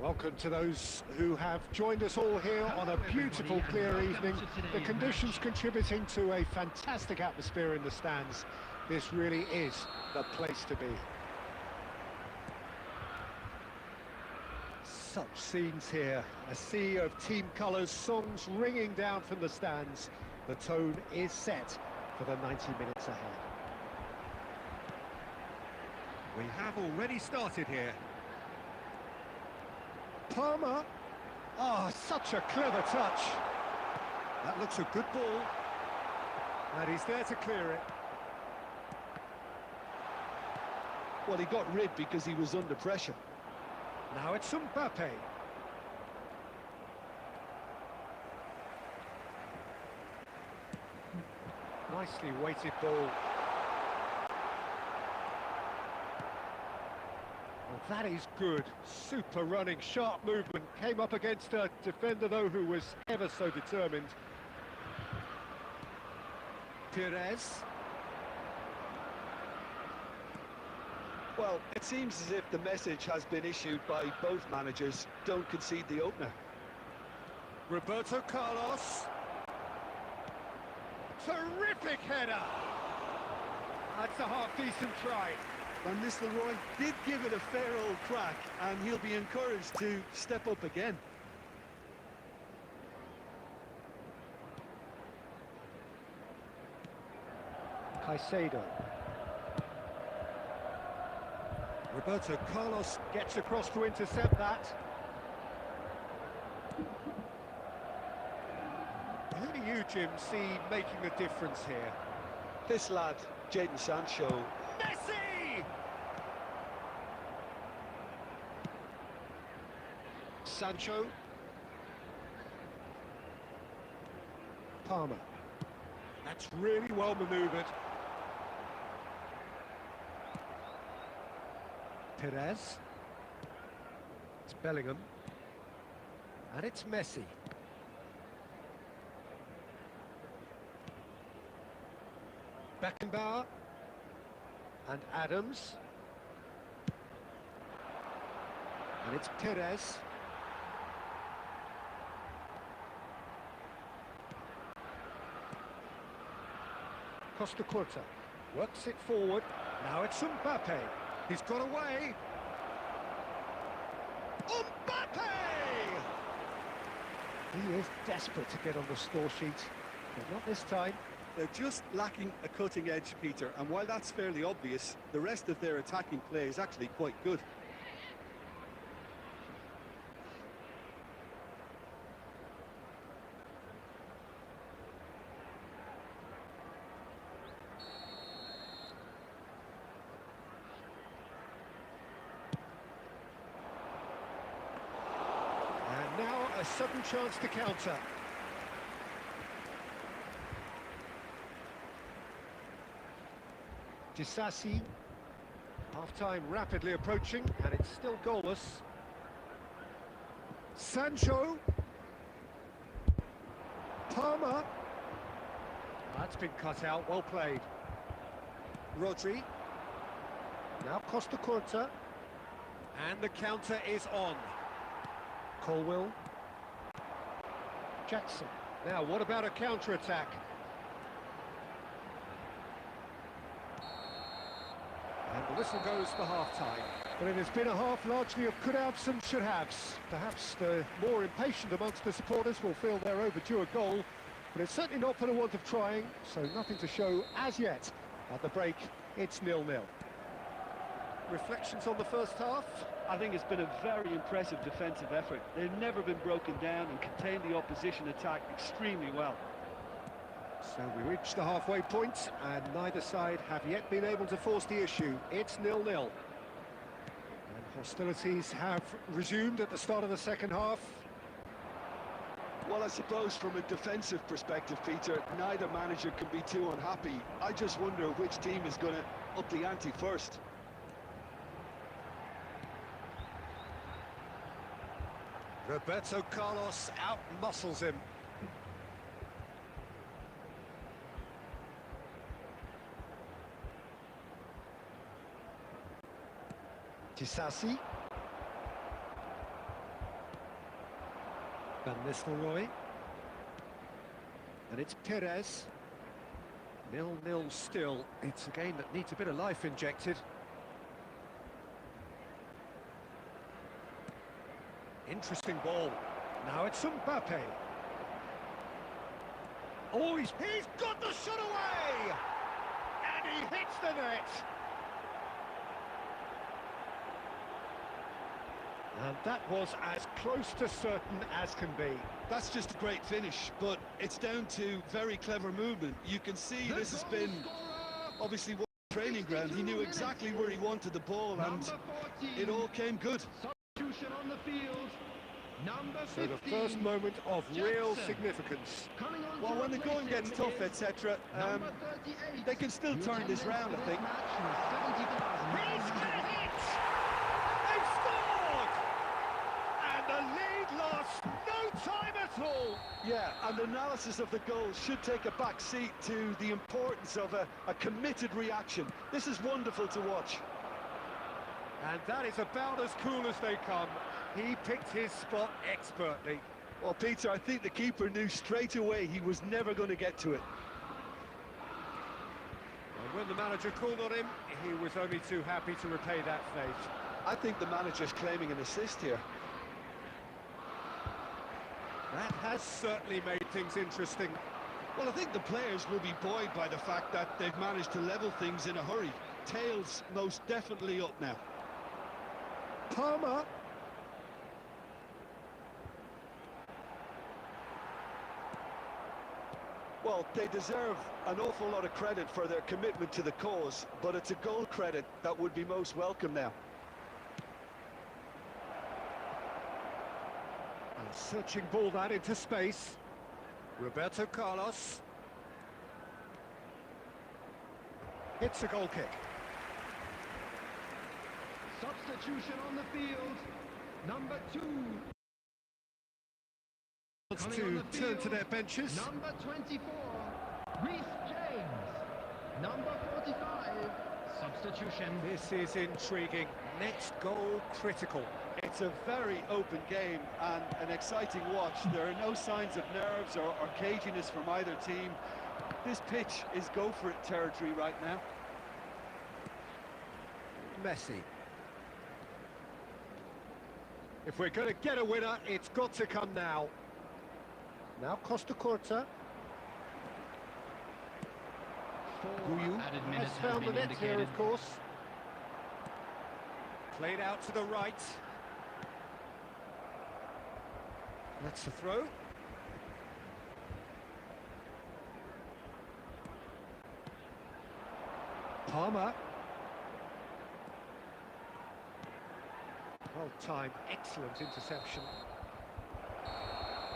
Welcome to those who have joined us all here on a beautiful, clear evening. The conditions contributing to a fantastic atmosphere in the stands. This really is the place to be. Such scenes here, a sea of team colours, songs ringing down from the stands. The tone is set for the 90 minutes ahead. We have already started here. Palmer. Oh, such a clever touch. That looks a good ball. And he's there to clear it. Well, he got rid because he was under pressure. Now it's Mbappe. Nicely weighted ball. Well, that is good. Super running, sharp movement. Came up against a defender, though, who was ever so determined. Perez. Well, it seems as if the message has been issued by both managers. Don't concede the opener. Roberto Carlos. Terrific header! That's a half-decent try. And Nistelrooy did give it a fair old crack, and he'll be encouraged to step up again. Caicedo. Roberto Carlos gets across to intercept that. Who do you, Jim, see making the difference here? This lad, Jadon Sancho. Messi! Sancho. Palmer. That's really well manoeuvred. Perez. It's Bellingham. And it's Messi. Beckenbauer. And Adams. And it's Perez. Costa Curta works it forward. Now it's Mbappe. He's got away. Mbappe! He is desperate to get on the score sheet, but not this time. They're just lacking a cutting edge, Peter, and while that's fairly obvious, the rest of their attacking play is actually quite good. And now a sudden chance to counter. Disasi. Half-time rapidly approaching, and it's still goalless. Sancho. Palmer. That's been cut out, well played. Rodri. Now Costa Curta. And the counter is on. Colwill. Jackson. Now, what about a counter-attack? And the whistle goes for half-time. But it has been a half largely of could-haves and should-haves. Perhaps the more impatient amongst the supporters will feel they're overdue a goal, but it's certainly not for the want of trying, so nothing to show as yet. At the break, it's 0-0. Reflections on the first half? I think it's been a very impressive defensive effort. They've never been broken down and contained the opposition attack extremely well. So we reach the halfway point, and neither side have yet been able to force the issue. It's 0-0. And hostilities have resumed at the start of the second half. Well, I suppose from a defensive perspective, Peter, neither manager can be too unhappy. I just wonder which team is going to up the ante first. Roberto Carlos out-muscles him. Disasi. Van Nistelrooy. And it's Perez. 0-0 still. It's a game that needs a bit of life injected. Interesting ball. Now it's Mbappe. Oh, he's got the shot away! And he hits the net! And that was as close to certain as can be. That's just a great finish, but it's down to very clever movement. You can see this has been obviously one training ground. He knew exactly where he wanted the ball, and it all came good. Substitution on the field. Number 15. So the first moment of real significance. Well, when the going gets tough, etc., they can still turn this round, I think. He's hit! They've scored! And the lead lost no time at all. Yeah, and analysis of the goal should take a back seat to the importance of a committed reaction. This is wonderful to watch. And that is about as cool as they come. He picked his spot expertly. Well, Peter, I think the keeper knew straight away he was never going to get to it. And when the manager called on him, he was only too happy to repay that fate. I think the manager's claiming an assist here. That has certainly made things interesting. Well, I think the players will be buoyed by the fact that they've managed to level things in a hurry. Tails most definitely up now. Palmer. Well, they deserve an awful lot of credit for their commitment to the cause, but it's a goal credit that would be most welcome now. And searching ball that into space. Roberto Carlos. It's a goal kick. Substitution on the field. Number 2. Wants to turn to their benches. Number 24. Reece James. Number 45. Substitution. This is intriguing. Next goal critical. It's a very open game and an exciting watch. There are no signs of nerves or caginess from either team. This pitch is go-for-it territory right now. Messi. If we're going to get a winner, it's got to come now. Now Costa Curta. Guyu has found the net here, of course. Played out to the right. That's the throw. Palmer. Well timed, excellent interception.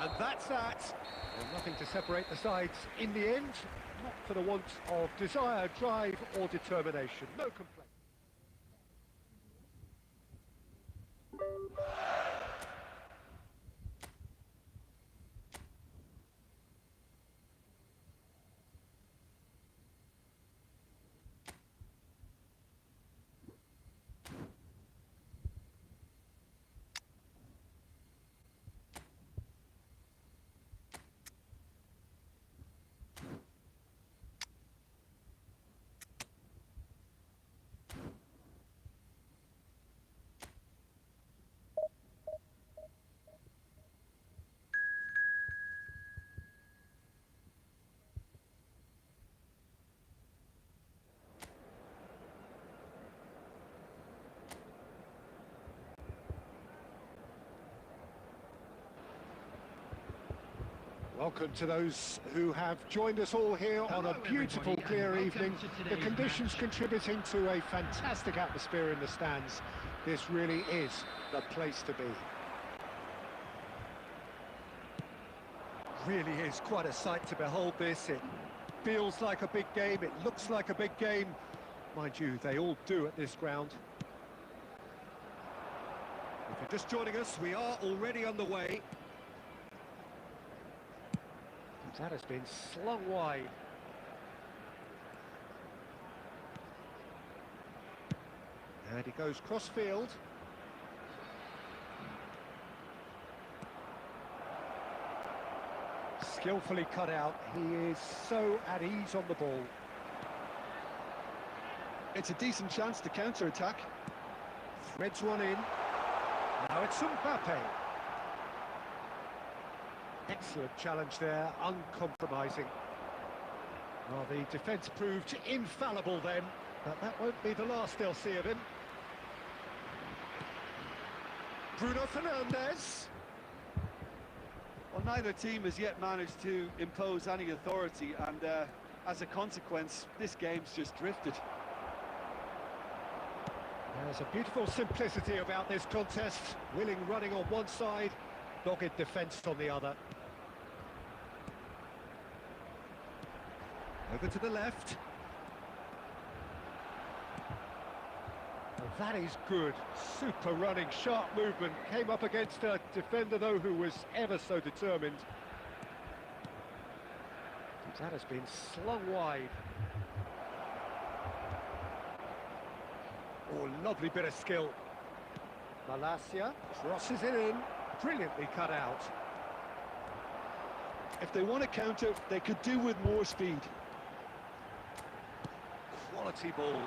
And that's that. Well, nothing to separate the sides in the end, not for the want of desire, drive or determination. No complaint. Welcome to those who have joined us all here on a beautiful, clear evening. The conditions contributing to a fantastic atmosphere in the stands. This really is the place to be. Really is quite a sight to behold this. It feels like a big game, it looks like a big game. Mind you, they all do at this ground. If you're just joining us, we are already on the way. That has been slung wide. And he goes cross-field. Skillfully cut out. He is so at ease on the ball. It's a decent chance to counter-attack. Threads one in. Now it's Mbappe. Excellent challenge there, uncompromising. Well, the defence proved infallible then, but that won't be the last they'll see of him. Bruno Fernandes. Well, neither team has yet managed to impose any authority, and as a consequence, this game's just drifted. There's a beautiful simplicity about this contest. Willing running on one side, dogged defence on the other. Over to the left. Well, that is good. Super running, sharp movement. Came up against a defender, though, who was ever so determined. That has been slung wide. Oh, lovely bit of skill. Malacia crosses it in. Brilliantly cut out. If they want to counter, they could do with more speed. Quality ball.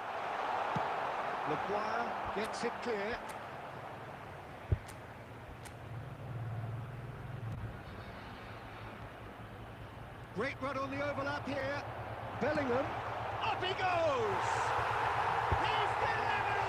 Maguire gets it clear. Great run on the overlap here. Bellingham. Up he goes! He's delivered!